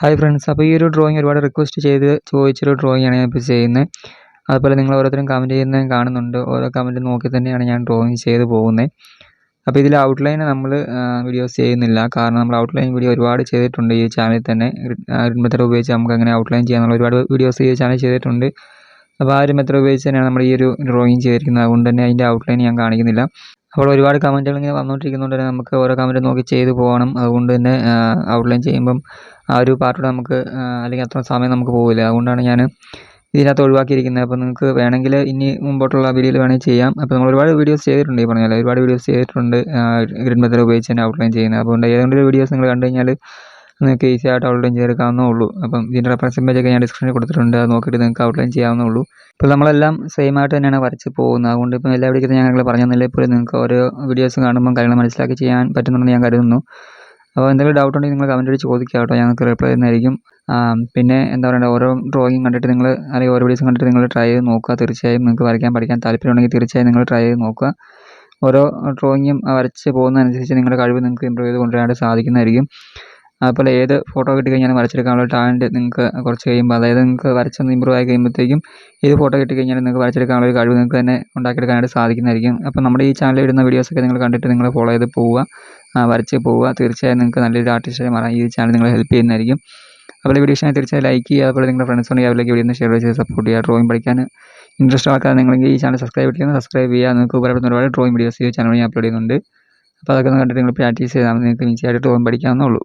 Hi friends, അപ്പോൾ ഈ ഒരു ഡ്രോയിങ് ഒരുപാട് റിക്വസ്റ്റ് ചെയ്ത് ചോദിച്ചൊരു ഡ്രോയിങ്ങാണ് ഞാനിപ്പോൾ ചെയ്യുന്നത്. അതുപോലെ നിങ്ങൾ ഓരോരുത്തരും കമൻറ്റ് ചെയ്യുന്നത് കാണുന്നുണ്ട്. ഓരോ കമൻറ്റ് നോക്കി തന്നെയാണ് ഞാൻ ഡ്രോയിങ് ചെയ്ത് പോകുന്നത്. അപ്പോൾ ഇതിൽ ഔട്ട്ലൈൻ നമ്മൾ വീഡിയോസ് ചെയ്യുന്നില്ല. കാരണം നമ്മൾ ഔട്ട്ലൈൻ വീഡിയോ ഒരുപാട് ചെയ്തിട്ടുണ്ട് ഈ ചാനലിൽ തന്നെ. ഗ്രിഡ് മെത്തേഡ് ഉപയോഗിച്ച് നമുക്ക് അങ്ങനെ ഔട്ട്ലൈൻ ചെയ്യാനുള്ള ഒരുപാട് വീഡിയോസ് ഈ ചാനൽ ചെയ്തിട്ടുണ്ട്. അപ്പോൾ ആ ഒരു മെത്തേഡ് ഉപയോഗിച്ച് തന്നെയാണ് നമ്മൾ ഈ ഒരു ഡ്രോയിങ് ചെയ്തിരിക്കുന്നത്. അതുകൊണ്ട് തന്നെ അതിൻ്റെ ഔട്ട്ലൈൻ ഞാൻ കാണിക്കുന്നില്ല. അപ്പോൾ ഒരുപാട് കമൻറ്റുകൾ ഇങ്ങനെ വന്നുകൊണ്ടിരിക്കുന്നതുകൊണ്ട് തന്നെ നമുക്ക് ഓരോ കമൻറ്റ് നോക്കി ചെയ്ത് പോകണം. അതുകൊണ്ട് തന്നെ ഔട്ട്ലൈൻ ചെയ്യുമ്പം ആ ഒരു പാർട്ടൂടെ നമുക്ക് അല്ലെങ്കിൽ അത്ര സമയം നമുക്ക് പോകില്ല. അതുകൊണ്ടാണ് ഞാൻ ഇതിനകത്ത് ഒഴിവാക്കിയിരിക്കുന്നത്. അപ്പോൾ നിങ്ങൾക്ക് വേണമെങ്കിൽ ഇനി മുമ്പോട്ടുള്ള വീഡിയോയിൽ വേണമെങ്കിൽ ചെയ്യാം. അപ്പോൾ നമ്മൾ ഒരുപാട് വീഡിയോസ് ചെയ്തിട്ടുണ്ട്. ഈ പറഞ്ഞ പോലെ ഒരുപാട് വീഡിയോസ് ചെയ്തിട്ടുണ്ട് ഗ്രിഡ് മെത്തേഡ് ഉപയോഗിച്ച് തന്നെ ഔട്ട്ലൈൻ ചെയ്യുന്നത്. അതുകൊണ്ട് ഏതെങ്കിലും ഒരു വീഡിയോസ് നിങ്ങൾ കണ്ടു കഴിഞ്ഞാൽ നിങ്ങൾക്ക് ഈസി ആയിട്ട് ഔട്ട്ലൈൻ ചെയ്തെടുക്കാവുന്നേ ഉള്ളൂ. അപ്പം ഇതിൻ്റെ റെഫറൻസ് ഇമേജൊക്കെ ഞാൻ ഡിസ്ക്രിപ്ഷനിൽ കൊടുത്തിട്ടുണ്ട്. അത് നോക്കിയിട്ട് നിങ്ങൾക്ക് ഔട്ട്ലൈൻ ചെയ്യാവുന്നേ ഉള്ളൂ. ഇപ്പോൾ നമ്മളെല്ലാം സെയിം ആയിട്ട് തന്നെയാണ് വരച്ച് പോകുന്നത്. അതുകൊണ്ട് ഇപ്പോൾ എല്ലാ വീഡിയോയ്ക്കും ഞങ്ങൾ പറഞ്ഞു തന്നില്ല. ഇപ്പോൾ നിങ്ങൾക്ക് ഓരോ വീഡിയോസ് കാണുമ്പോൾ കാര്യങ്ങൾ മനസ്സിലാക്കി ചെയ്യാൻ പറ്റുന്നുണ്ടെന്ന് ഞാൻ കരുതുന്നു. അപ്പോൾ എന്തെങ്കിലും ഡൗട്ട് ഉണ്ടെങ്കിൽ നിങ്ങൾ കമൻറ്റ് വഴി ചോദിക്കുക കേട്ടോ, ഞങ്ങൾക്ക് റിപ്ലൈ തരുന്നതായിരിക്കും. പിന്നെ എന്താ പറയുക, ഓരോ ഡ്രോയിങ് കണ്ടിട്ട് നിങ്ങൾ അല്ലെങ്കിൽ ഓരോ വീഡിയോസും കണ്ടിട്ട് നിങ്ങൾ ട്രൈ ചെയ്ത് നോക്കുക. തീർച്ചയായും നിങ്ങൾക്ക് വരയ്ക്കാൻ പഠിക്കാൻ താല്പര്യമുണ്ടെങ്കിൽ തീർച്ചയായും നിങ്ങൾ ട്രൈ ചെയ്ത് നോക്കുക. ഓരോ ഡ്രോയിങ്ങും വരച്ച് പോകുന്നതനുസരിച്ച് നിങ്ങളുടെ കഴിവ് നിങ്ങൾക്ക് ഇമ്പ്രൂവ് ചെയ്ത് കൊണ്ടുവരാനായിട്ട് സാധിക്കുന്നതായിരിക്കും. അതുപോലെ ഏത് ഫോട്ടോ കിട്ടിക്കഴിഞ്ഞാലും വരച്ചെടുക്കാനുള്ള ടാലൻറ്റ് നിങ്ങൾക്ക് കുറച്ച് കഴിയുമ്പോൾ, അതായത് നിങ്ങൾക്ക് വരച്ചൊന്ന് ഇമ്പ്രൂവ് ആയി കഴിയുമ്പോഴത്തേക്കും ഏത് ഫോട്ടോ കിട്ടിക്കഴിഞ്ഞാലും നിങ്ങൾക്ക് വരച്ചെടുക്കാനുള്ള ഒരു കഴിവ് നിങ്ങൾക്ക് തന്നെ ഉണ്ടാക്കിയെടുക്കാനായിട്ട് സാധിക്കുന്നതായിരിക്കും. അപ്പോൾ നമ്മുടെ ഈ ചാനലിൽ ഇടുന്ന വീഡിയോസൊക്കെ നിങ്ങൾ കണ്ടിട്ട് നിങ്ങൾ ഫോളോ ചെയ്ത് പോവുക, വരച്ച് പോവുക. തീർച്ചയായും നിങ്ങൾക്ക് നല്ലൊരു ആർട്ടിസ്റ്റായി മാറാൻ ഈ ചാനൽ നിങ്ങളെ ഹെൽപ്പ് ചെയ്യുന്നതായിരിക്കും. അപ്പോൾ ഈ വീഡിയോ ഇഷ്ടമായി തീർച്ചയായും ലൈക്ക് ചെയ്യുക. അതുപോലെ നിങ്ങളുടെ ഫ്രണ്ട്സ് ഉണ്ടെങ്കിൽ അവരിലേക്ക് വീഡിയോ ഷെയർ ചെയ്ത് സപ്പോർട്ട് ചെയ്യുക. ഡ്രോയിങ് പഠിക്കാൻ ഇൻട്രസ്റ്റ് ആൾക്കാർ നിങ്ങളെങ്കിൽ ഈ ചാനൽ സബ്സ്ക്രൈബ് ചെയ്യുക. നിങ്ങൾക്ക് ഉപകാരപ്പെടുന്ന ഒരുപാട് ഡ്രോയിങ് വീഡിയോസ് ഈ ചാനൽ ഞാൻ അപ്ലോഡ് ചെയ്യുന്നുണ്ട്. അപ്പോൾ അതൊക്കെ ഒന്ന് കണ്ടിട്ട് നിങ്ങൾ പ്രാക്ടീസ് ചെയ്താൽ നിങ്ങൾക്ക് ഈസിയായിട്ട് ഡ്രോയിങ് പഠിക്കാവുന്നേ ഉള്ളൂ.